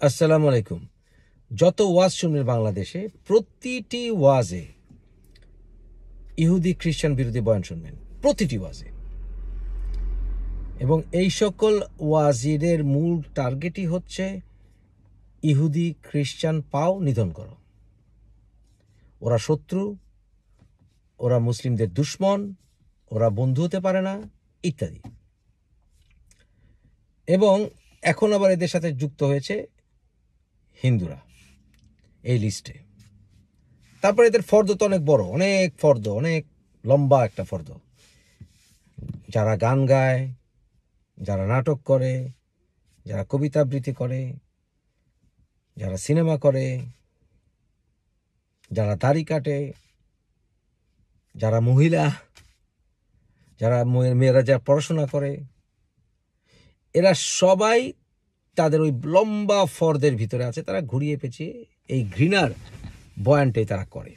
আসসালামু আলাইকুম। যত ওয়াজ শুনবেন বাংলাদেশে, প্রতিটি ওয়াজে ইহুদি খ্রিস্টান বিরোধী বয়ান শুনবেন, প্রতিটি ওয়াজে। এবং এই সকল ওয়াজিদের মূল টার্গেটই হচ্ছে ইহুদি খ্রিস্টান পাও নিধন করো। ওরা শত্রু, ওরা মুসলিমদের দুশ্মন, ওরা বন্ধু হতে পারে না, ইত্যাদি। এবং এখন আবার এদের সাথে যুক্ত হয়েছে হিন্দুরা এই লিস্টে। তারপরে এদের ফর্দ তো অনেক বড়, অনেক ফর্দ, অনেক লম্বা একটা ফর্দ। যারা গান গায়, যারা নাটক করে, যারা কবিতা আবৃত্তি করে, যারা সিনেমা করে, যারা দাড়ি কাটে, যারা মহিলা, যারা মেয়েরা যারা পড়াশোনা করে, এরা সবাই তাদের ওই লম্বা ফর্দের ভিতরে আছে। তারা ঘুরিয়ে পেঁচিয়ে এই ঘৃণার বয়ানটাই তারা করে,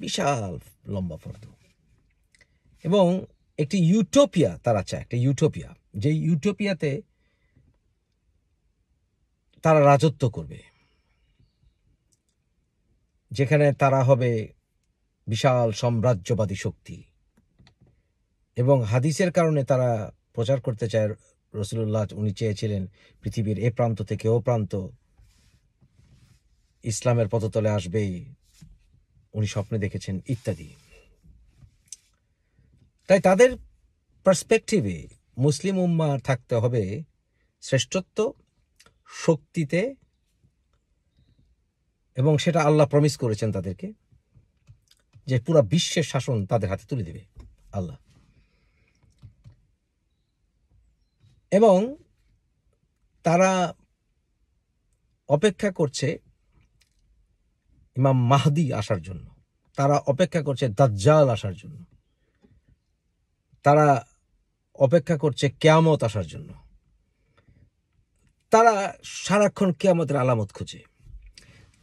বিশাল লম্বা ফর্দ। এবং একটি ইউটোপিয়া তারা চায়, একটা ইউটোপিয়া, যে ইউটোপিয়াতে তারা রাজত্ব করবে, যেখানে তারা হবে বিশাল সাম্রাজ্যবাদী শক্তি। এবং হাদিসের কারণে তারা প্রচার করতে চায়, রাসূলুল্লাহ উনি চেয়েছিলেন পৃথিবীর এ প্রান্ত থেকে ও প্রান্ত ইসলামের পদতলে আসবেই, উনি স্বপ্নে দেখেছেন, ইত্যাদি। তাই তাদের পার্সপেক্টিভে মুসলিম উম্মাহ থাকতে হবে শ্রেষ্ঠত্ব, শক্তিতে, এবং সেটা আল্লাহ প্রমিস করেছেন তাদেরকে, যে পুরা বিশ্বের শাসন তাদের হাতে তুলে দেবে আল্লাহ। এবং তারা অপেক্ষা করছে ইমাম মাহদি আসার জন্য, তারা অপেক্ষা করছে দাজ্জাল আসার জন্য, তারা অপেক্ষা করছে কিয়ামত আসার জন্য। তারা সারাক্ষণ কিয়ামতের আলামত খুঁজে।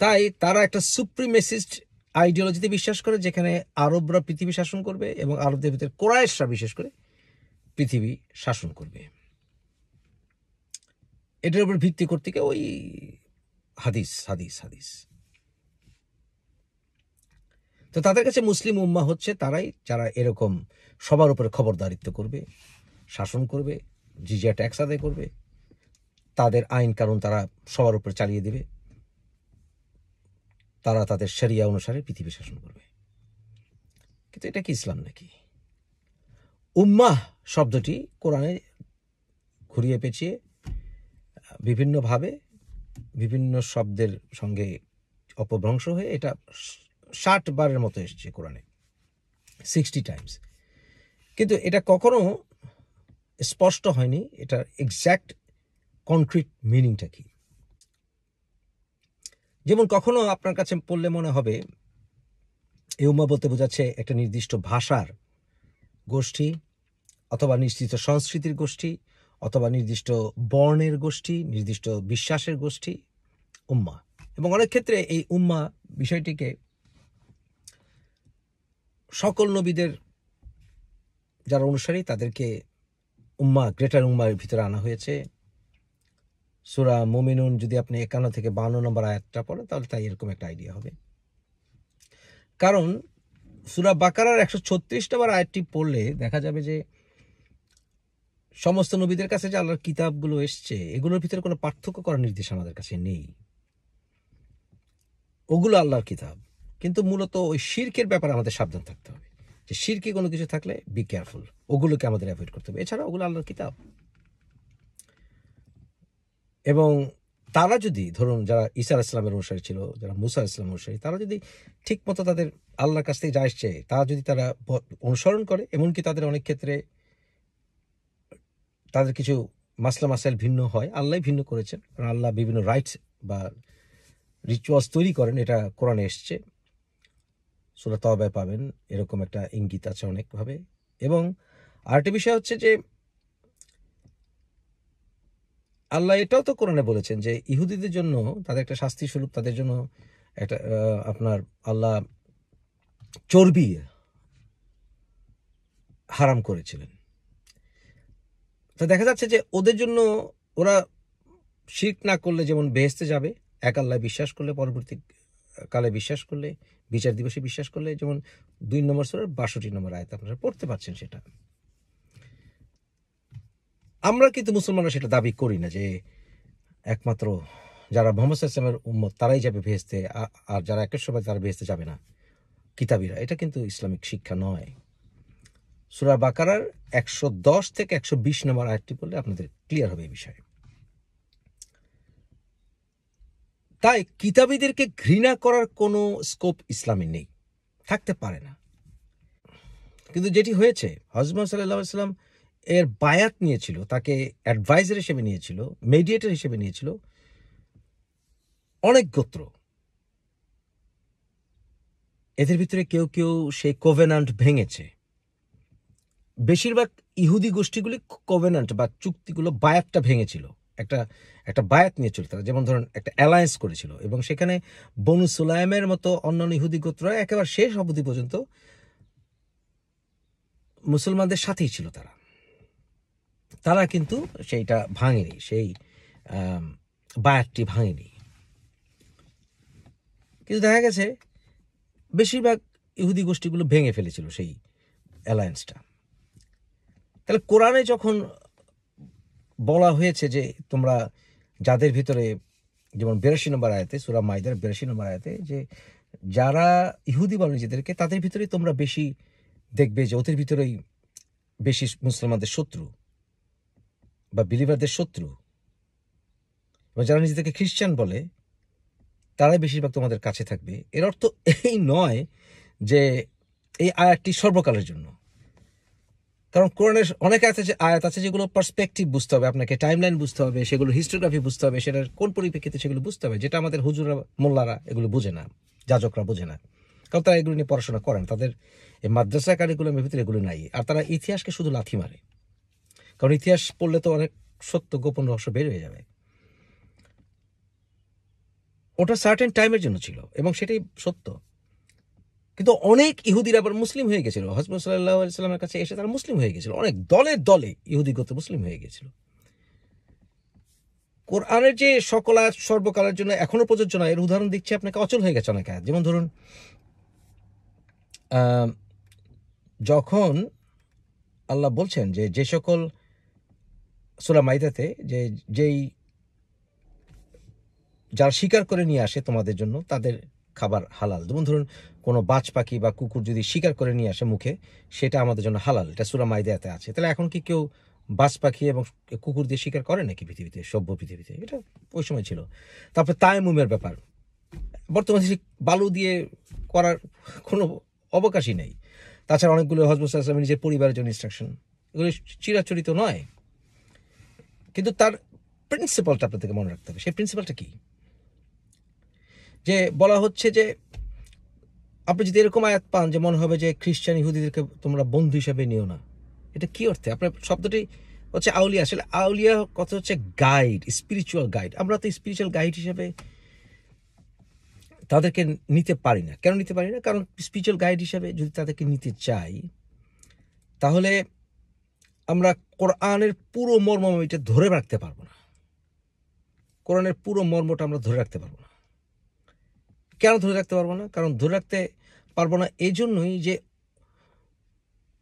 তাই তারা একটা সুপ্রিমেসিস্ট আইডিওলজিতে বিশ্বাস করে, যেখানে আরবরা পৃথিবী শাসন করবে এবং আরবদের ভিতরে কোরাইশরা বিশেষ করে পৃথিবী শাসন করবে। এটার উপর ভিত্তি করতে গিয়ে ওই হাদিস হাদিস হাদিস। তো তাদের কাছে মুসলিম উম্মাহ হচ্ছে তারাই, যারা এরকম সবার উপরে খবরদারিত্ব করবে, শাসন করবে, জিজিয়া ট্যাক্স আদায় করবে, তাদের আইন কানুন তারা সবার উপরে চালিয়ে দেবে, তারা তাদের শরিয়া অনুসারে পৃথিবী শাসন করবে। কিন্তু এটা কি ইসলাম নাকি? উম্মাহ শব্দটি কোরআনে ঘুরিয়ে পেঁচিয়ে বিভিন্নভাবে বিভিন্ন শব্দের সঙ্গে অপভ্রংশ হয়ে এটা 60 বারের মতো এসেছে কোরআনে, 60 টাইমস। কিন্তু এটা কখনো স্পষ্ট হয়নি এটার এক্স্যাক্ট কনক্রিট মিনিংটা কি। যেমন কখনো আপনার কাছে পড়লে মনে হবে এই উম্মাহ বলতে বোঝাচ্ছে একটা নির্দিষ্ট ভাষার গোষ্ঠী, অথবা নির্দিষ্ট সংস্কৃতির গোষ্ঠী, অথবা নির্দিষ্ট বর্ণের গোষ্ঠী, নির্দিষ্ট বিশ্বাসের গোষ্ঠী উম্মাহ। এবং অনেক ক্ষেত্রে এই উম্মাহ বিষয়টিকে সকল নবীদের যারা অনুসারী তাদেরকে উম্মাহ, গ্রেটার উম্মাহের ভিতরে আনা হয়েছে। সূরা মুমিনুন যদি আপনি 51 থেকে 52 নম্বর আয়াতটা পড়েন, তাহলে তাই এরকম একটা আইডিয়া হবে। কারণ সূরা বাকারার 136 নম্বর আয়াতটি পড়লে দেখা যাবে যে সমস্ত নবীদের কাছে যে আল্লাহর কিতাবগুলো এসছে, এগুলোর ভিতরে কোনো পার্থক্য করার নির্দেশ আমাদের কাছে নেই। ওগুলো আল্লাহর কিতাব, কিন্তু মূলত ওই শিরকের ব্যাপারে আমাদের সাবধান থাকতে হবে, যে শিরকে কোনো কিছু থাকলে বি কেয়ারফুল, ওগুলোকে আমাদের অ্যাভয়েড করতে হবে। এছাড়া ওগুলো আল্লাহর কিতাব। এবং তারা যদি, ধরুন যারা ঈসা আলাইহিস সালামের অনুসারী ছিল, যারা মুসা আলাইহিস সালামের অনুসারী, তারা যদি ঠিক মতো তাদের আল্লাহর কাছ থেকে যা এসছে তা যদি তারা অনুসরণ করে, এমনকি তাদের অনেক ক্ষেত্রে তাদের কিছু মাসলা মাসাইল ভিন্ন হয়, আল্লাহ ভিন্ন করেছেন, কারণ আল্লাহ বিভিন্ন রাইটস বা রিচুয়ালস তৈরি করেন, এটা কোরআনে এসছে, সূরা তাওবায় পাবেন এরকম একটা ইঙ্গিত আছে অনেকভাবে। এবং আরেকটা বিষয় হচ্ছে যে আল্লাহ এটাও তো কোরআনে বলেছেন যে ইহুদিদের জন্য তাদের একটা শাস্তি স্বরূপ তাদের জন্য একটা আপনার আল্লাহ চর্বি হারাম করেছিলেন। তো দেখা যাচ্ছে যে ওদের জন্য ওরা শিরক না করলে যেমন বেহেশতে যাবে, এক আল্লাহ বিশ্বাস করলে, পরবর্তী কালে বিশ্বাস করলে, বিচার দিবসে বিশ্বাস করলে, যেমন 2 নম্বর সূরার 62 নম্বর আয়াত আপনারা পড়তে পারছেন। সেটা আমরা কিন্তু মুসলমানরা সেটা দাবি করি না যে একমাত্র যারা মুহাম্মদ সাল্লাল্লাহু আলাইহি ওয়াসাল্লামের উম্মত তারাই যাবে বেহেশতে, আর যারা একের সময় তারা বেহেশতে যাবে না, কিতাবীরা। এটা কিন্তু ইসলামিক শিক্ষা নয়। সূরা বাকারার 110 থেকে 120 নম্বর আয়াতটি পড়লে আপনাদের ক্লিয়ার হবে এই বিষয়ে। তাই কিতাবীদেরকে ঘৃণা করার কোনো স্কোপ ইসলামে নেই, থাকতে পারে না। কিন্তু যেটি হয়েছে, হযরত মুহাম্মদ সাল্লাল্লাহু আলাইহি ওয়াসাল্লাম এর বায়াত নিয়েছিল, তাকে অ্যাডভাইজার হিসেবে নিয়েছিল, মেডিয়েটর হিসেবে নিয়েছিল অনেক গোত্র। এদের ভিতরে কেউ কেউ সেই কোভেনান্ট ভেঙেছে। বেশিরভাগ ইহুদি গোষ্ঠীগুলি কোভেনান্ট বা চুক্তিগুলো, বায়াতটা ভেঙেছিল, একটা বায়াত নিয়েছিল তারা। যেমন ধরুন একটা অ্যালায়েন্স করেছিল, এবং সেখানে বনু সুলাইমের মতো অন্যান্য ইহুদি গোত্র একেবারে শেষ অবধি পর্যন্ত মুসলমানদের সাথেই ছিল। তারা কিন্তু সেইটা ভাঙেনি, সেই বায়াতটি ভাঙেনি। কিন্তু দেখা গেছে বেশিরভাগ ইহুদি গোষ্ঠীগুলো ভেঙে ফেলেছিল সেই অ্যালায়েন্সটা। তাহলে কোরআনে যখন বলা হয়েছে যে তোমরা যাদের ভিতরে, যেমন 82 নম্বর আয়াতে, সূরা মাইদার 82 নম্বর আয়াতে, যে যারা ইহুদি বলে নিজেদেরকে, তাদের ভিতরেই তোমরা বেশি দেখবে যে ওদের ভিতরেই বেশি মুসলমানদের শত্রু বা বিলিভারদের শত্রু, বা যারা নিজেদেরকে খ্রিস্টান বলে তারাই বেশিরভাগ তোমাদের কাছে থাকবে। এর অর্থ এই নয় যে এই আয়াতটি সর্বকালের জন্য, কারণ কোরআনের অনেক আয়াত আছে যেগুলো পার্সপেক্টিভ বুঝতে হবে, আপনাকে টাইমলাইন বুঝতে হবে, সেগুলো হিস্টোগ্রাফি বুঝতে হবে, সেটার কোন পরিপ্রেক্ষিতে সেগুলো বুঝতে হবে, যেটা আমাদের হুজুররা, মোল্লারা এগুলো বোঝে না, যাজকরা বোঝে না, কারণ তারা এগুলো নিয়ে পড়াশোনা করেন, তাদের এই মাদ্রাসা কারিকুলামের ভিতরে এগুলো নাই। আর তারা ইতিহাসকে শুধু লাথি মারে, কারণ ইতিহাস পড়লে তো অনেক সত্য গোপন রহস্য বের হয়ে যাবে। ওটা সার্টেন টাইমের জন্য ছিল এবং সেটাই সত্য। কিন্তু অনেক ইহুদিরা আবার মুসলিম হয়ে গেছিল, হযরত সাল্লাল্লাহু আলাইহি ওয়াসাল্লামের কাছে এসে তারা মুসলিম হয়ে গেছিল, অনেক দলে দলে ইহুদি গোত্র মুসলিম হয়ে গেছিল। কোরআনের যে সকল আয়াত সর্বকালের জন্য এখনো প্রযোজ্য নয়, এর উদাহরণ দিচ্ছি আপনাকে। অচল হয়ে গেছে অনেক আয়াত। যেমন ধরুন যখন আল্লাহ বলছেন যে সকল, সূরা মাইদাতে, যেই যারা শিকার করে নিয়ে আসে তোমাদের জন্য তাদের খাবার হালাল। যেমন ধরুন কোনো বাজ পাখি বা কুকুর যদি শিকার করে নিয়ে আসে মুখে, সেটা আমাদের জন্য হালাল। এটা সূরা মাইদাতে আছে। তাহলে এখন কি কেউ বাজ পাখি এবং কুকুর দিয়ে শিকার করে নাকি পৃথিবীতে, সভ্য পৃথিবীতে? এটা ওই সময় ছিল। তারপর তায়াম্মুমের ব্যাপার, বর্তমানে বালু দিয়ে করার কোনো অবকাশই নেই। তাছাড়া অনেকগুলো হযরত সাল্লাল্লাহু আলাইহি ওয়াসাল্লামের নিজের পরিবারের জন্য ইনস্ট্রাকশন, এগুলো চিরাচরিত নয়, কিন্তু তার প্রিন্সিপালটা আপনাদেরকে মনে রাখতে হবে। সেই প্রিন্সিপালটা কি? যে বলা হচ্ছে যে আপনি যদি এরকম আয়াত পান যে মনে হবে যে খ্রিস্টান ইহুদিদেরকে তোমরা বন্ধু হিসাবে নিও না, এটা কি অর্থে? আপনার শব্দটি হচ্ছে আউলিয়া। আসলে আউলিয়া কথা হচ্ছে গাইড, স্পিরিচুয়াল গাইড। আমরা তো স্পিরিচুয়াল গাইড হিসেবে তাদেরকে নিতে পারি না। কেন নিতে পারি না? কারণ স্পিরিচুয়াল গাইড হিসেবে যদি তাদেরকে নিতে চাই, তাহলে আমরা কোরআনের পুরো মর্ম এটা ধরে রাখতে পারবো না। কোরআনের পুরো মর্মটা আমরা ধরে রাখতে পারবো না। কেন ধরে রাখতে পারবো না? কারণ ধরে রাখতে পারবো না এই জন্যই যে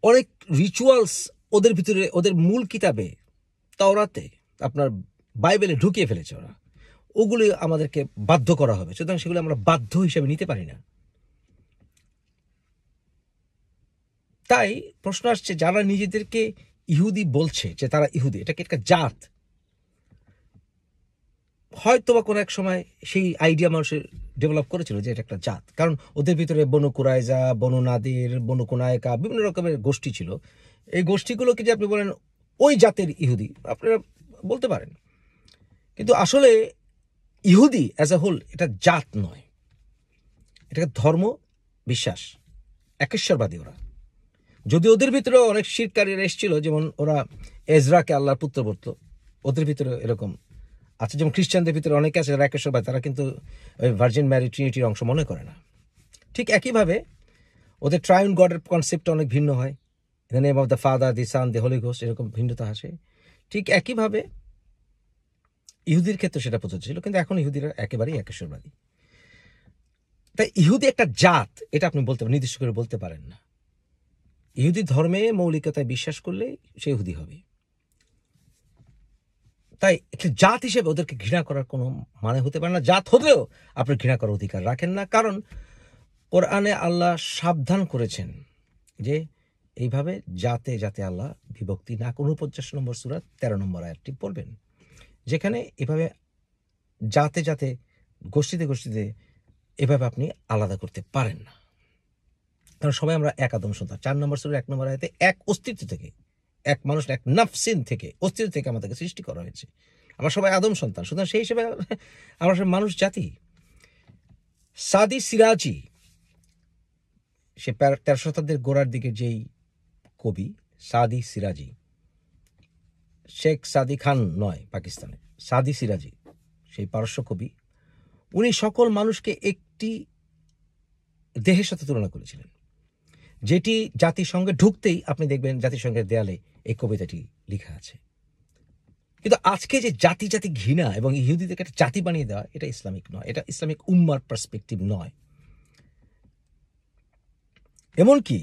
অনেক রিচুয়ালস ওদের ভিতরে, ওদের মূল কিতাবে তাওরাতে, আপনার বাইবেলে ঢুকিয়ে ফেলেছে ওরা। ওগুলি আমাদেরকে বাধ্য করা হবে, সুতরাং সেগুলো আমরা বাধ্য হিসেবে নিতে পারি না। তাই প্রশ্ন আসছে, যারা নিজেদেরকে ইহুদি বলছে যে তারা ইহুদি, এটাকে একটা জাত, হয়তো বা কোনো এক সময় সেই আইডিয়া মানুষের ডেভেলপ করেছিল যে এটা একটা জাত, কারণ ওদের ভিতরে বনু কুরাইজা, বনু নাদির, বনু কুনায়কা, বিভিন্ন রকমের গোষ্ঠী ছিল। এই গোষ্ঠীগুলোকে যে আপনি বলেন ওই জাতের ইহুদি, আপনারা বলতে পারেন, কিন্তু আসলে ইহুদি অ্যাজ এ হোল এটা জাত নয়, এটাকে ধর্ম, বিশ্বাস, একেশ্বরবাদী ওরা। যদি ওদের ভিতরে অনেক শিরকারীরা এসেছিল, যেমন ওরা এজরাকে আল্লাহর পুত্র বলতো, ওদের ভিতরে এরকম আছে। যেমন খ্রিস্টানদের ভিতরে অনেকে আছে যারা একেশ্বরবাদী, তারা কিন্তু ওই ভার্জিন ম্যারি ট্রিনিটির অংশ মনে করে না। ঠিক একইভাবে ওদের ট্রাইন গডের কনসেপ্টটা অনেক ভিন্ন হয়। The name of the father, the son, the holy ghost, এরকম ভিন্নতা আসে। ঠিক একইভাবে ইহুদির ক্ষেত্রে সেটা প্রযোজ্য ছিল, কিন্তু এখন ইহুদিরা একেবারেই একেশ্বরবাদী। তাই ইহুদি একটা জাত, এটা আপনি বলতে নির্দিষ্ট করে বলতে পারেন না। ইহুদি ধর্মে মৌলিকতায় বিশ্বাস করলে সে ইহুদি হবে। তাই একটা জাত হিসেবে ওদেরকে ঘৃণা করার কোনো মানে হতে পারে না। জাত হলেও আপনি ঘৃণা করার অধিকার রাখেন না, কারণ কোরআনে আল্লাহ সাবধান করেছেন যে এইভাবে জাতে জাতে আল্লাহ বিভক্তি না। 49 নম্বর সূরা 13 নম্বর আয়াতটি পড়বেন, যেখানে এভাবে জাতে জাতে গোষ্ঠীতে গোষ্ঠীতে এভাবে আপনি আলাদা করতে পারেন না, কারণ সবাই আমরা এক আদম সন্তান। 4 নম্বর সূরা 1 নম্বর আয়াতে এক অস্তিত্ব থেকে, এক মানুষ, এক নাফসিন থেকে, অস্তিত্ব থেকে আমাদেরকে সৃষ্টি করা হয়েছে। আমরা সবাই আদম সন্তান, সুতরাং সেই হিসেবে আমরা সবাই মানুষ জাতি। সাদি সিরাজি, সে 13 শতাব্দীর গোড়ার দিকে যেই কবি সাদি সিরাজি, শেখ সাদি খান নয় পাকিস্তানের, সাদি সিরাজি, সেই পারস্য কবি, উনি সকল মানুষকে একটি দেহের সাথে তুলনা করেছিলেন, যেটি জাতিসংঘে ঢুকতেই আপনি দেখবেন জাতিসংঘের দেয়ালে এই কবিতাটি লেখা আছে। কিন্তু আজকে যে জাতি জাতি ঘৃণা এবং ইহুদিদেরকে একটা জাতি বানিয়ে দেওয়া, এটা ইসলামিক নয়, এটা ইসলামিক উম্মার পার্সপেক্টিভ নয়। এমনকি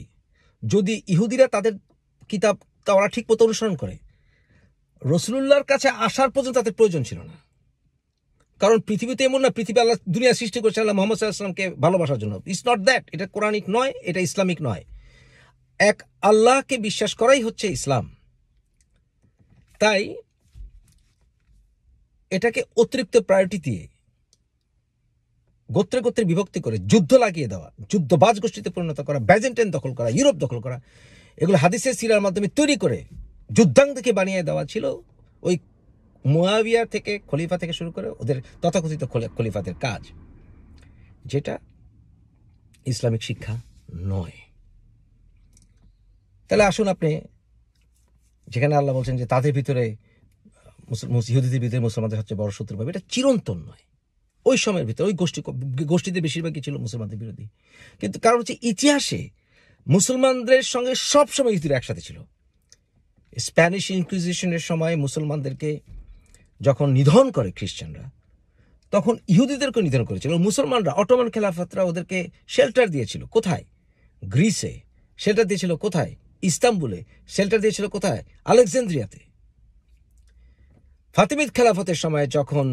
যদি ইহুদিরা তাদের কিতাব তারা ঠিক মতো অনুসরণ করে, রাসূলুল্লাহর কাছে আসার পর্যন্ত তাদের প্রয়োজন ছিল না, কারণ পৃথিবীতে এমন না পৃথিবী আল্লাহ দুনিয়া সৃষ্টি করেছে আল্লাহ মুহাম্মদ সাল্লাল্লাহু আলাইহি ওয়াসাল্লামকে ভালোবাসার জন্য। ইটস নট দ্যাট, এটা কোরআনিক নয়, এটা ইসলামিক নয়। এক আল্লাহকে বিশ্বাস করাই হচ্ছে ইসলাম। তাই এটাকে অতিরিক্ত প্রায়োরিটি দিয়ে গোত্রে গোত্রে বিভক্তি করে যুদ্ধ লাগিয়ে দেওয়া, যুদ্ধবাজ গোষ্ঠীতে পরিণত করা, ব্যাজেন্টাইন দখল করা, ইউরোপ দখল করা, এগুলো হাদিসের সিরার মাধ্যমে তৈরি করে যুদ্ধাঙ্গকে বানিয়ে দেওয়া ছিল ওই মুয়াবিয়া থেকে, খলিফা থেকে শুরু করে ওদের তথাকথিত খলিফাদের কাজ, যেটা ইসলামিক শিক্ষা নয়। তাহলে আসুন, আপনি যেখানে আল্লাহ বলছেন যে তাদের ভিতরে ইহুদিদের ভিতরে মুসলমানদের সবচেয়ে বড় শত্রু পাবে, এটা চিরন্তন নয়। ওই সময়ের ভিতরে ওই গোষ্ঠীতে বেশিরভাগই ছিল মুসলমানদের বিরোধী, কিন্তু কারণ হচ্ছে ইতিহাসে মুসলমানদের সঙ্গে সবসময় ইহুদিরা একসাথে ছিল। স্প্যানিশ ইনকুইজিশনের সময় মুসলমানদেরকে যখন নিধন করে খ্রিস্টানরা, তখন ইহুদিদেরকে নিধন করেছিল মুসলমানরা। অটোমান খেলাফতরা ওদেরকে শেল্টার দিয়েছিল কোথায়? গ্রিসে। শেল্টার দিয়েছিল কোথায়? ইস্তাম্বুলে। শেল্টার দিয়েছিল কোথায়? আলেকজান্দ্রিয়াতে। ফাতিমিদ খেলাফতের সময় যখন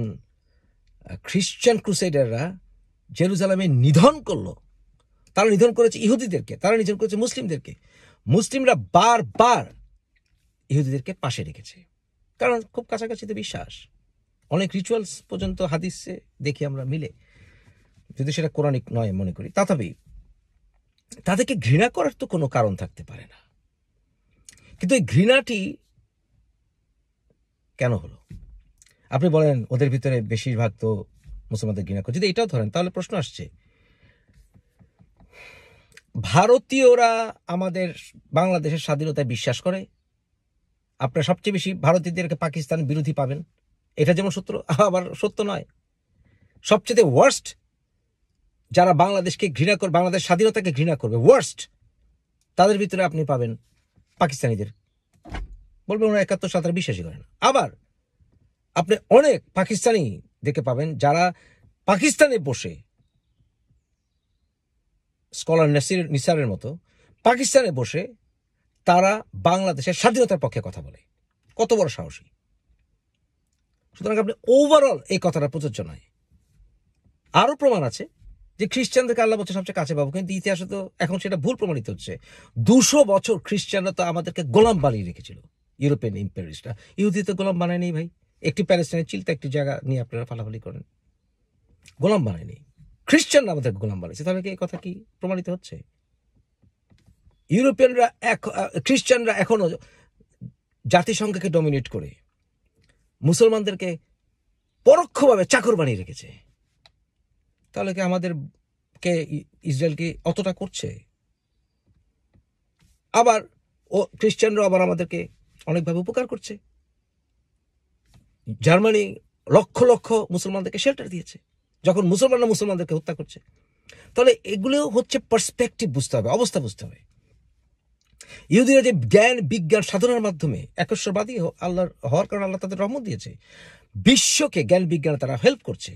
খ্রিস্টান ক্রুসেডাররা জেরুজালেমে নিধন করলো, তারা নিধন করেছে ইহুদিদেরকে, তারা নিধন করেছে মুসলিমদেরকে। মুসলিমরা বারবার ইহুদিদেরকে পাশে রেখেছে, কারণ খুব কাছাকাছিতে বিশ্বাস। অনেক রিচুয়ালস পর্যন্ত হাদিসে দেখি আমরা মিলে, যদি সেটা কোরআনিক নয় মনে করি। তথাপি তাদেরকে ঘৃণা করার তো কোনো কারণ থাকতে পারে না। কিন্তু এই ঘৃণাটি কেন হলো? আপনি বলেন ওদের ভিতরে বেশিরভাগ তো মুসলমানদের ঘৃণা করে। যদি এটাও ধরেন, তাহলে প্রশ্ন আসছে, ভারতীয়রা আমাদের বাংলাদেশের স্বাধীনতায় বিশ্বাস করে, আপনার সবচেয়ে বেশি ভারতীয়দেরকে পাকিস্তান বিরোধী পাবেন। এটা যেমন সত্য, আবার সত্য নয়। সবচেয়ে ওয়ার্স্ট যারা বাংলাদেশকে ঘৃণা করবে, বাংলাদেশ স্বাধীনতাকে ঘৃণা করবে, ওয়ার্স্ট তাদের ভিতরে আপনি পাবেন পাকিস্তানিদের। বলবেন ওরা 71 সালে বিশ্বাসই করে না। আবার আপনি অনেক পাকিস্তানি দেখে পাবেন যারা পাকিস্তানে বসে, স্কলার নিসারের মতো পাকিস্তানে বসে তারা বাংলাদেশের স্বাধীনতার পক্ষে কথা বলে। কত বড় সাহসী! সুতরাং আপনি ওভারঅল এই কথাটা প্রযোজ্য নয়। আরো প্রমাণ আছে যে খ্রিস্টানদেরকে আল্লাহ বলছে সবচেয়ে কাছে পাবো, কিন্তু ইতিহাসে তো এখন সেটা ভুল প্রমাণিত হচ্ছে। 200 বছর খ্রিস্টানরা তো আমাদেরকে গোলাম বানিয়ে রেখেছিল, ইউরোপিয়ান ইম্পেরিয়ালিস্টরা। ইহুদি তো গোলাম বানায়নি ভাই। একটি প্যালেস্টাইনের চিলতে একটি জায়গা নিয়ে আপনারা ফালাফালি করেন, গোলাম বানায়নি। খ্রিস্টানরা আমাদের গোলাম বানিয়েছে। তাহলে কি এই কথা কি প্রমাণিত হচ্ছে? ইউরোপিয়ানরা খ্রিস্টানরা এখনো জাতিসংঘকে ডমিনেট করে মুসলমানদেরকে পরোক্ষভাবে চাকর বানিয়ে রেখেছে। তাহলে কি আমাদেরকে ইসরায়েল কি অতটা করছে? আবার খ্রিস্টানরা আবার আমাদেরকে অনেকভাবে উপকার করছে। জার্মানি লক্ষ লক্ষ মুসলমানদেরকে শেল্টার দিয়েছে যখন মুসলমানরা মুসলমানদেরকে হত্যা করছে। তাহলে এগুলো হচ্ছে পার্সপেক্টিভ বুঝতে হবে, অবস্থা বুঝতে হবে। ইহুদিরা যে জ্ঞান বিজ্ঞান সাধনার মাধ্যমে একশ্বরবাদী আল্লাহর হওয়ার কারণে আল্লাহ তাদের রহমত দিয়েছে, বিশ্বকে জ্ঞান বিজ্ঞানে তারা হেল্প করছে।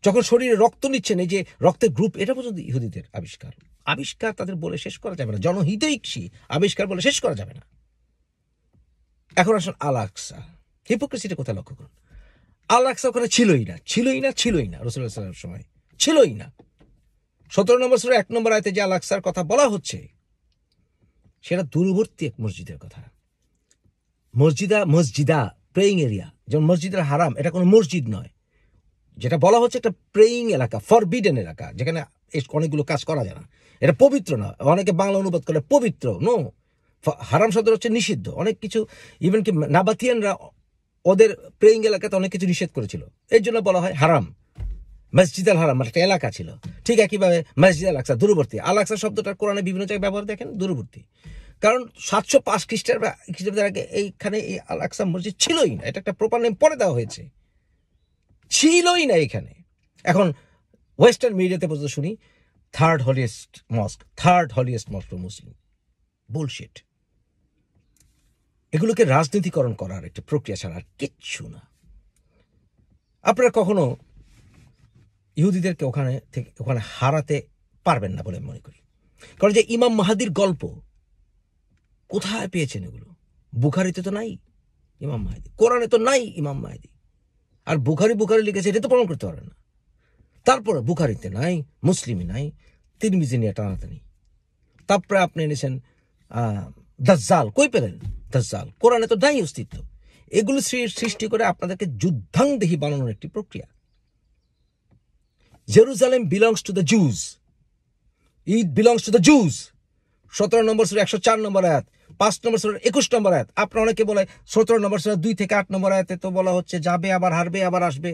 যখন শরীরে রক্ত নিচ্ছেন, এই যে রক্তের গ্রুপ, এটা পর্যন্ত ইহুদিদের আবিষ্কার তাদের বলে শেষ করা যাবে না, জনহিতৈষী আবিষ্কার বলে শেষ করা যাবে না। এখন আসুন আল আকসা, হিপোক্রেসিটা কোথায় লক্ষ্য করুন। আল আকসা ওখানে ছিলই না রাসূলুল্লাহ সাল্লাল্লাহু আলাইহি ওয়াসাল্লামের সময় ছিলই না। 17 নম্বর সূরা 1 নম্বর আয়াতে যে আল আকসার কথা বলা হচ্ছে, সেটা দূরবর্তী এক মসজিদের কথা। মসজিদা প্রেয়িং এরিয়া, যেমন মসজিদের হারাম, এটা কোনো মসজিদ নয়। যেটা বলা হচ্ছে একটা প্রেয়িং এলাকা, ফরবিডেন এলাকা, যেখানে অনেকগুলো কাজ করা যায় না, এটা পবিত্র না। অনেকে বাংলা অনুবাদ করে পবিত্র, নো। হারাম শব্দ হচ্ছে নিষিদ্ধ। অনেক কিছু ইভেন কি নাবাতিয়ানরা ওদের প্রেয়িং এলাকাতে অনেক কিছু নিষেধ করেছিল, এর জন্য বলা হয় হারাম। মসজিদ আল হারাম একটা এলাকা ছিল। ঠিক একইভাবে মসজিদ আল আকসা দূরবর্তী। আল আকসা শব্দটার কোরআনে বিভিন্ন জায়গায় ব্যবহার দেখেন, দূরবর্তী। কারণ 705 খ্রিস্টাব্দের আগে এইখানে এই আল আকসা মসজিদ ছিলই না। এটা একটা প্রপার নেম পরে দেওয়া হয়েছে, ছিলই না এখানে। এখন ওয়েস্টার্ন মিডিয়াতে পর্যন্ত শুনি থার্ড হলিয়েস্ট মস্ক ফর মুসলিম। বুলশিট। এগুলোকে রাজনীতিকরণ করার একটা প্রক্রিয়া ছাড়া আর কিচ্ছু না। আপনারা কখনো ইহুদিদেরকে ওখানে হারাতে পারবেন না বলে মনে করি। কারণ যে ইমাম মাহাদির গল্প কোথায় পেয়েছেন এগুলো? বুখারিতে তো নাই ইমাম মাহাদি, কোরআনে তো নাই ইমাম মাহাদি। আর বুখারি লিখেছে, এটা তো প্রমাণ করতে পারবেন না। তারপরে বুখারিতে নাই, মুসলিমে নাই, তিরমিজি নিয়ে টানাটানি। তারপরে আপনি এনেছেন দাজ্জাল, কই পেলেন দাজ্জাল? কোরআনে তো নাই অস্তিত্ব। এগুলো সৃষ্টি করে আপনাদেরকে যুদ্ধাংদেহী বানানোর একটি প্রক্রিয়া। Jerusalem belongs to the Jews, it belongs to the Jews. 17 নম্বর সূরা 104 নম্বর আয়াত, 5 নম্বর সূরা 21 নম্বর আয়াত। আপনারা অনেকে বলে 17 নম্বর সূরা 2 থেকে 8 নম্বর আয়াতে তো বলা হচ্ছে যাবে আবার হারবে আবার আসবে।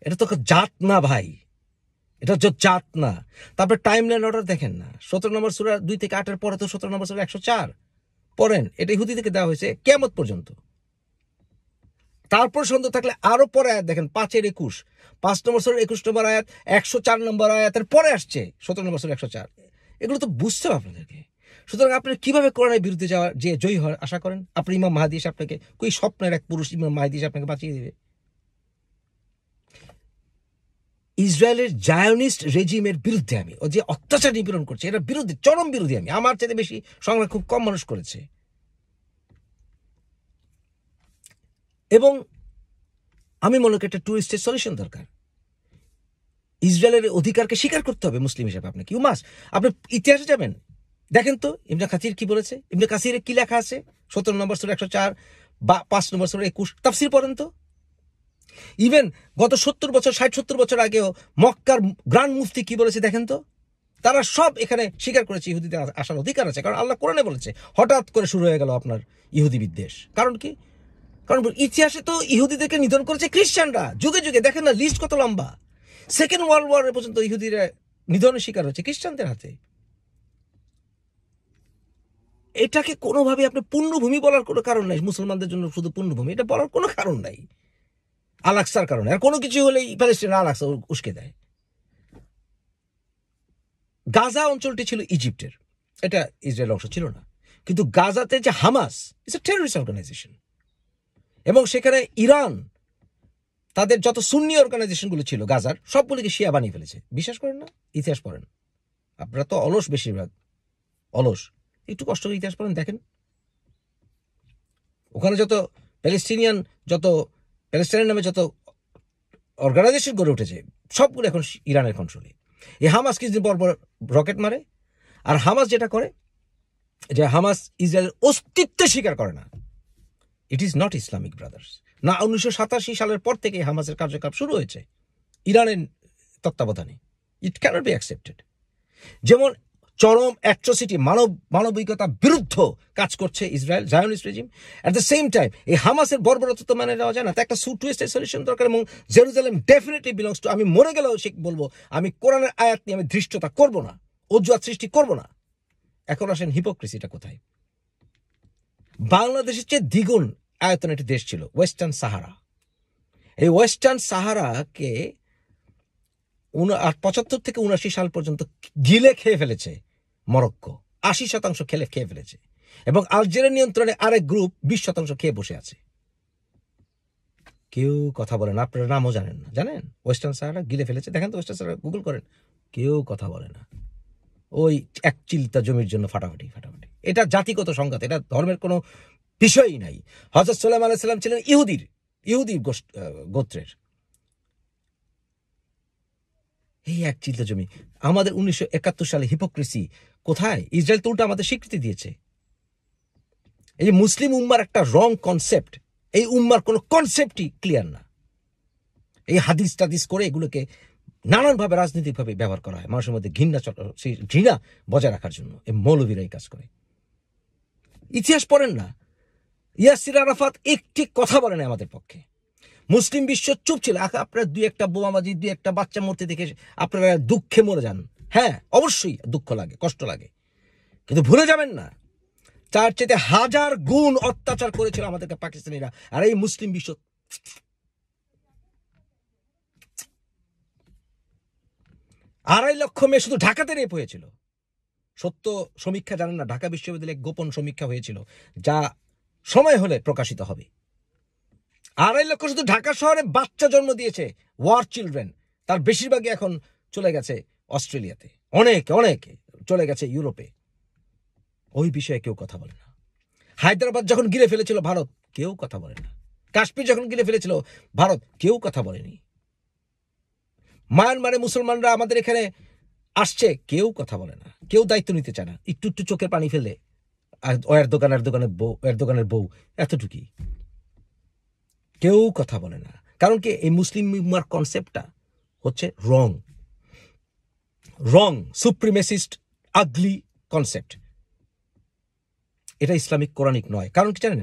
এটা তো জাত না ভাই, এটা জাত না। তারপরে টাইম লাইন অর্ডার দেখেন না, 17 নম্বর সূরা 2 থেকে 8 এর পরে তো 17 নম্বর সূরা 104 পড়েন। এটা ইহুদি থেকে দেওয়া হয়েছে কিয়ামত পর্যন্ত। তারপর সন্দেহ থাকলে আরো পরে আয়াত দেখেন, 5-21, 5 নম্বর সূরা 21 নম্বর আয়াত, 104 নম্বর আয়াতের পরে আসছে 17 নম্বর সূরা 104। এগুলো তো বুঝতে হবে আপনাদেরকে। সুতরাং আপনি কিভাবে কোরআনের বিরুদ্ধে যাওয়ার যে জয়ী হওয়ার আশা করেন? আপনি ইমাম মাহদী এসে আপনাকে, কই স্বপ্নের এক পুরুষ ইমাম মাহদী এসে আপনাকে বাঁচিয়ে দেবে? ইসরায়েলের জায়নিস্ট রেজিমের বিরুদ্ধে আমি, ও যে অত্যাচার নিপীড়ন করছে, এটার বিরুদ্ধে চরম বিরোধী আমি। আমার চাইতে বেশি সংগ্রাম খুব কম মানুষ করেছে। এবং আমি মনে করি একটা টু স্টেট সলিউশন দরকার। ইসরায়েলের অধিকারকে স্বীকার করতে হবে মুসলিম হিসেবে। আপনাকে আপনি ইতিহাসে যাবেন, দেখেন তো ইবনে কাসির কি বলেছে, ইবনে কাসিরে কি লেখা আছে 17 নম্বর সূরা 104 বা 5 নম্বর সূরা 21 তাফসীর পড়েন তো। ইভেন গত 60-70 বছর আগেও মক্কার গ্র্যান্ড মুফতি কি বলেছে দেখেন তো। তারা সব এখানে স্বীকার করেছে ইহুদিদের আসার অধিকার আছে, কারণ আল্লাহ কোরআনে বলেছে। হঠাৎ করে শুরু হয়ে গেল আপনার ইহুদি বিদ্বেষ। কারণ কি? কারণ ইতিহাসে তো ইহুদিদেরকে নিধন করেছে খ্রিস্টানরা যুগে যুগে। দেখেন না লিস্ট কত লম্বা। সেকেন্ড ওয়ার্ল্ড ওয়ার পর্যন্ত ইহুদিরা নিধনের শিকার হচ্ছে খ্রিস্টানদের হাতে। এটাকে কোনোভাবে আপনি পূর্ণভূমি বলার কোনো কারণ নাই। মুসলমানদের জন্য শুধু পূর্ণভূমি, এটা বলার কোনো কারণ নাই। আল আকসার কারণে আর কোনো কিছু হলেই প্যালেস্টাইন আল আকসা উস্কে দেয়। গাজা অঞ্চলটি ছিল ইজিপ্টের, এটা ইসরায়েল অংশ ছিল না। কিন্তু গাজাতে যে Hamas, it's a terrorist organisation. এবং সেখানে ইরান তাদের যত সুন্নি অর্গানাইজেশনগুলো ছিল গাজার, সবগুলিকে শিয়া বানিয়ে ফেলেছে। বিশ্বাস করেন না? ইতিহাস পড়েন। আপনারা তো অলস, বেশিরভাগ অলস। একটু কষ্ট করে ইতিহাস পড়েন, দেখেন ওখানে যত প্যালেস্টাইনের নামে যত অর্গানাইজেশন গড়ে উঠেছে, সবগুলো এখন ইরানের কন্ট্রোলে। এই হামাস কিছুদিন পর পর রকেট মারে। আর হামাস যেটা করে, যে হামাস ইসরায়েলের অস্তিত্ব স্বীকার করে না। It is not Islamic brothers না। 1987 সালের পর থেকে হামাসের কার্যকলাপ শুরু হয়েছে ইরানের তত্ত্বাবধানে। ইট ক্যানট বি অ্যাকসেপ্টেড। যেমন চরম অ্যাট্রোসিটি, মানবিকতা বিরুদ্ধ কাজ করছে Israel Zionist regime. At the same time এই হামাসের বর্বরতা তো মানে নেওয়া যায় না। তা একটা টু স্টেট সলিউশন দরকার। এবং জেরুজালেম ডেফিনেটলি বিলংস টু, আমি মরে গেলেও সে বলবো, আমি কোরআনের আয়াত নিয়ে আমি ধৃষ্টতা করব না, অজুহাত সৃষ্টি করব না। এখন আসেন হিপোক্রেসিটা কোথায়। বাংলাদেশের চেয়ে দ্বিগুণ আয়তন একটি দেশ ছিল ওয়েস্টার্ন সাহারা। এই ওয়েস্টার্ন সাহারাকে 75 থেকে 79 সাল পর্যন্ত গিলে খেয়ে ফেলেছে মরক্কো। 80% খেয়ে ফেলেছে। এবং আলজেরিয়ার নিয়ন্ত্রণে আরেক গ্রুপ 20% খেয়ে বসে আছে। কেউ কথা বলে না, আপনারা নামও জানেন না। জানেন ওয়েস্টার্ন সাহারা গিলে ফেলেছে, দেখেন তো ওয়েস্টার্ন সাহারা গুগল করেন, কেউ কথা বলে না। ওই এক চিলতা জমির জন্য ফাটাফাটি। এটা জাতিগত সংঘাত, এটা ধর্মের কোনো বিষয়ই নাই। হযরত সুলাইমান আলাইহিস সালাম ছিলেন ইহুদি গোত্রের। এই এক চিলতা জমি। আমাদের 1971 সালে হিপোক্রেসি কোথায়? ইসরায়েল তো উল্টা আমাদের স্বীকৃতি দিয়েছে। এই যে মুসলিম উম্মার একটা রং কনসেপ্ট, এই উম্মার কোনো কনসেপ্টই ক্লিয়ার না। এই হাদিস টাদিস করে এগুলোকে নানানভাবে রাজনৈতিকভাবে ব্যবহার করা হয় মানুষের মধ্যে ঘৃণা বজায় রাখার জন্য। এই মৌলবীরা এই কাজ করে। ইতিহাস পড়েন না, ইয়াসির আরাফাত একটি কথা বলে না আমাদের পক্ষে। মুসলিম বিশ্ব চুপ ছিল। আপনারা 2-1 বোমাবাজি, 2-1 বাচ্চা মরতে দেখে আপনারা দুঃখে মরে যান। হ্যাঁ, অবশ্যই দুঃখ লাগে, কষ্ট লাগে, কিন্তু ভুলে যাবেন না তার চেয়ে 1000 গুণ অত্যাচার করেছিল আমাদেরকে পাকিস্তানিরা। আর এই মুসলিম বিশ্ব 2.5 লক্ষ মেয়ে শুধু ঢাকাতে রেপ হয়েছিল। সত্য সমীক্ষা জানেন না, ঢাকা বিশ্ববিদ্যালয়ে গোপন সমীক্ষা হয়েছিল, যা সময় হলে প্রকাশিত হবে। 2.5 লক্ষ শুধু ঢাকা শহরে বাচ্চা জন্ম দিয়েছে, ওয়ার চিলড্রেন। তার বেশিরভাগই এখন চলে গেছে অস্ট্রেলিয়াতে, অনেকে চলে গেছে ইউরোপে। ওই বিষয়ে কেউ কথা বলে না। হায়দ্রাবাদ যখন গিলে ফেলেছিল ভারত, কেউ কথা বলে না। কাশ্মীর যখন গিলে ফেলেছিল ভারত, কেউ কথা বলেনি। মায়ানমারে মুসলমানরা আমাদের এখানে আসছে, কেউ কথা বলে না, কেউ দায়িত্ব নিতে চায় না। একটু চোখের পানি ফেলে এর দোকানের বউ এতটুকুই, কেউ কথা বলে না। কারণ কি? এই মুসলিম উম্মার কনসেপ্টটা হচ্ছে রং সুপ্রিমেসিস্ট আগলি কনসেপ্ট। এটা ইসলামিক কোরআনিক নয়। কারণ কি জানেন?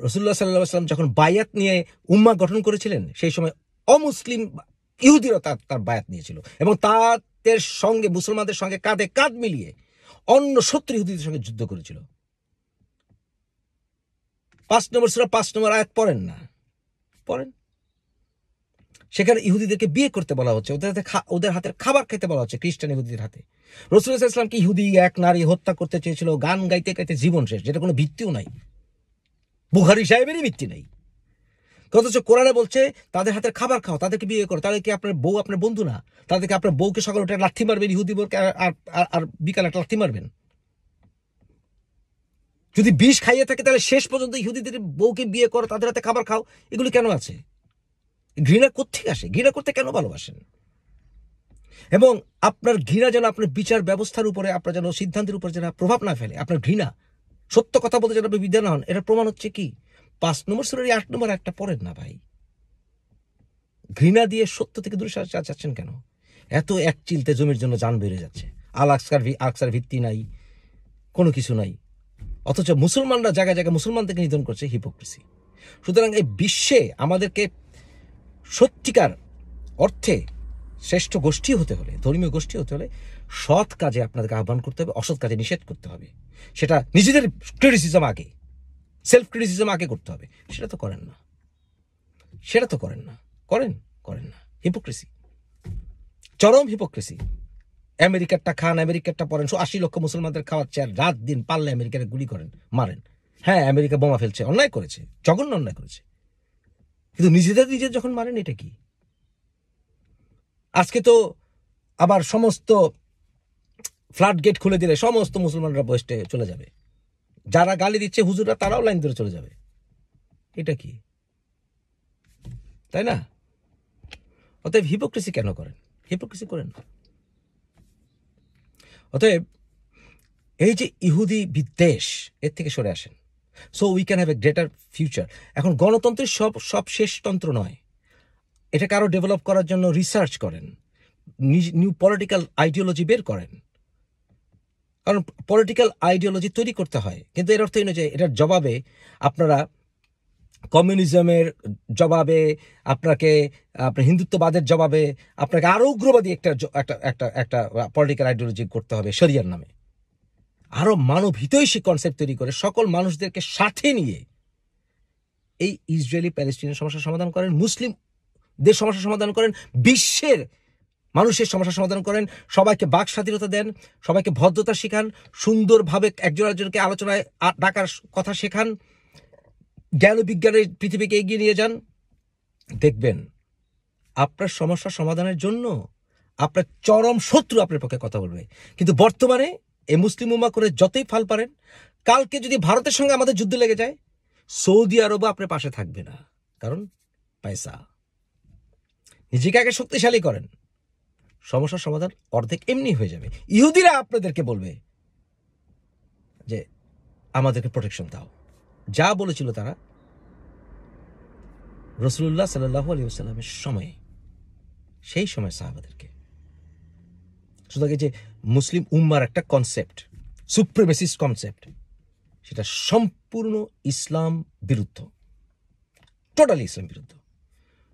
রাসূলুল্লাহ সাল্লাল্লাহু আলাইহি ওয়াসাল্লাম যখন বায়াত নিয়ে উম্মাহ গঠন করেছিলেন, সেই সময় অমুসলিম ইহুদিরা তার বায়াত নিয়েছিল, এবং তাদের সঙ্গে মুসলমানদের সঙ্গে কাঁধে কাঁধ মিলিয়ে অন্য 70 ইহুদিদের সঙ্গে যুদ্ধ করেছিল। 5 নম্বর সূরা 5 নম্বর আয়াত পড়েন না? পড়েন। সেখানে ইহুদিদেরকে বিয়ে করতে বলা হচ্ছে, ওদের হাতের খাবার খেতে বলা হচ্ছে, খ্রিস্টান ইহুদিদের হাতে। রাসূলুল্লাহ সাল্লাল্লাহু আলাইহি ওয়াসাল্লামকে ইহুদি এক নারী হত্যা করতে চেয়েছিল, গান গাইতে গাইতে জীবন শেষ, যেটা কোনো ভিত্তিও নাই, বুখারী সাহেবেরই ভিত্তি নাই। অথচ কোরআনে বলছে তাদের হাতের খাবার খাও, তাদেরকে বিয়ে করো। তাহলে কি আপনার বউ আপনার বন্ধু না? তাদেরকে আপনার বউকে সকালে উঠে লাথি মারবেন, ইহুদি বউকে আর বিকালে একটা লাথি মারবেন? যদি বিষ খাইয়ে থাকে তাহলে শেষ পর্যন্ত ইহুদিদের বউকে বিয়ে করো, তাদের হাতে খাবার খাও, এগুলো কেন আছে? ঘৃণা কোত্থেকে আসে? ঘৃণা করতে কেন ভালোবাসেন? এবং আপনার ঘৃণা যেন আপনার বিচার ব্যবস্থার উপরে, আপনার যেন সিদ্ধান্তের উপরে যেন প্রভাব না ফেলে। আপনার ঘৃণা, সত্য কথা বলতে যেন আপনি বিদ্যা না হন। এটার প্রমাণ হচ্ছে কি? 5 নম্বর সূরার 8 নম্বর একটা পড়েন না ভাই। ঘৃণা দিয়ে সত্য থেকে দূরে যাচ্ছেন কেন? এত এক চিলতে জমির জন্য জান বেড়ে যাচ্ছে। আকসার ভিত্তি নাই, কোনো কিছু নাই। অথচ মুসলমানরা জায়গায় জায়গায় মুসলমানদেরকে নিধন করছে। হিপোক্রেসি। সুতরাং এই বিশ্বে আমাদেরকে সত্যিকার অর্থে শ্রেষ্ঠ গোষ্ঠী হতে হলে, ধর্মীয় গোষ্ঠী হতে হলে, সৎ কাজে আপনাদেরকে আহ্বান করতে হবে, অসৎ কাজে নিষেধ করতে হবে। সেটা নিজেদের ক্রিটিসিজম আগে, সেলফ ক্রিটিসিজম আগে করতে হবে। সেটা তো করেন না। করেন না। হিপোক্রেসি, চরম হিপোক্রেসি। আমেরিকারটা খান, আমেরিকারটা পড়েন, 80 লক্ষ মুসলমানদের খাওয়াচ্ছে, আর রাত দিন পারলে আমেরিকার গুলি করেন, মারেন। হ্যাঁ, আমেরিকা বোমা ফেলছে, অন্যায় করেছে, জঘন্য অন্যায় করেছে, কিন্তু নিজেদের যখন মারেন, এটা কি? আজকে তো আবার সমস্ত ফ্লাড গেট খুলে দিলে সমস্ত মুসলমানরা বসতে চলে যাবে। যারা গালি দিচ্ছে হুজুররা, তারাও লাইন ধরে চলে যাবে। এটা কি? তাই না? অতএব হিপোক্রেসি কেন করেন? হিপোক্রেসি করেন না। অতএব এই যে ইহুদি বিদ্বেষ, এর থেকে সরে আসেন। So we can have a greater future. এখন গণতন্ত্রের সব শেষ তন্ত্র নয়। এটাকে আরো ডেভেলপ করার জন্য রিসার্চ করেন, নিউ পলিটিক্যাল আইডিওলজি বের করেন। কারণ পলিটিক্যাল আইডিওলজি তৈরি করতে হয়, কিন্তু এর অর্থ এই নয় যে এটার জবাবে আপনারা কমিউনিজমের জবাবে, আপনার হিন্দুত্ববাদের জবাবে আপনাকে আরো উগ্রবাদী একটা পলিটিক্যাল আইডিওলজি করতে হবে শরিয়ার নামে। আরো মানব হিতৈষী কনসেপ্ট তৈরি করে সকল মানুষদেরকে সাথে নিয়ে এই ইসরায়েলি প্যালেস্টিনের সমস্যার সমাধান করেন, মুসলিমদের সমস্যার সমাধান করেন, বিশ্বের মানুষের সমস্যার সমাধান করেন, সবাইকে বাক স্বাধীনতা দেন, সবাইকে ভদ্রতা শেখান, সুন্দরভাবে একজন একজনকে আলোচনায় ডাকার কথা শেখান, জ্ঞান ও বিজ্ঞানের পৃথিবীকে এগিয়ে নিয়ে যান। দেখবেন আপনার সমস্যা সমাধানের জন্য আপনার চরম শত্রু আপনার পক্ষে কথা বলবে। কিন্তু বর্তমানে এই মুসলিম উম্মাহ করে যতই ফাল পারেন, কালকে যদি ভারতের সঙ্গে আমাদের যুদ্ধ লেগে যায়, সৌদি আরবও আপনার পাশে থাকবে না, কারণ পয়সা। নিজেকে আগে শক্তিশালী করেন, সমস্যার সমাধান অর্ধেক এমনি হয়ে যাবে। ইহুদিরা আপনাদেরকে বলবে যে আমাদেরকে প্রোটেকশন দাও। যা বলেছিল তারা রাসূলুল্লাহ সাল্লাল্লাহু আলাইহি ওয়াসাল্লামের সময়ে, সেই সময় সাহাবাদেরকে। সুতরাং যে মুসলিম উম্মার একটা কনসেপ্ট, সুপ্রিমেসিস্ট কনসেপ্ট, সেটা সম্পূর্ণ ইসলাম বিরুদ্ধ, টোটালি ইসলাম বিরুদ্ধ।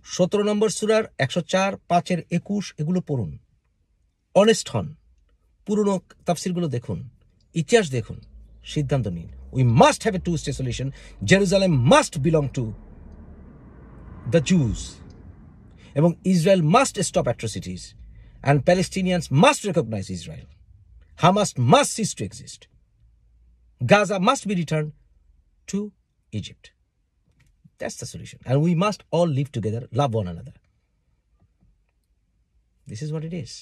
17 নম্বর সূরার 104, 5-এর 21 এগুলো পড়ুন, অনেস্ট হন, পুরনো তাফসিরগুলো দেখুন, ইতিহাস দেখুন, সিদ্ধান্ত নিন। We must have a two state solution. Jerusalem must belong to the Jews, এবং Israel must stop atrocities, and Palestinians must recognize Israel. Hamas must cease to exist. Gaza must be returned to Egypt. That's the solution. And we must all live together, love one another. This is what it is.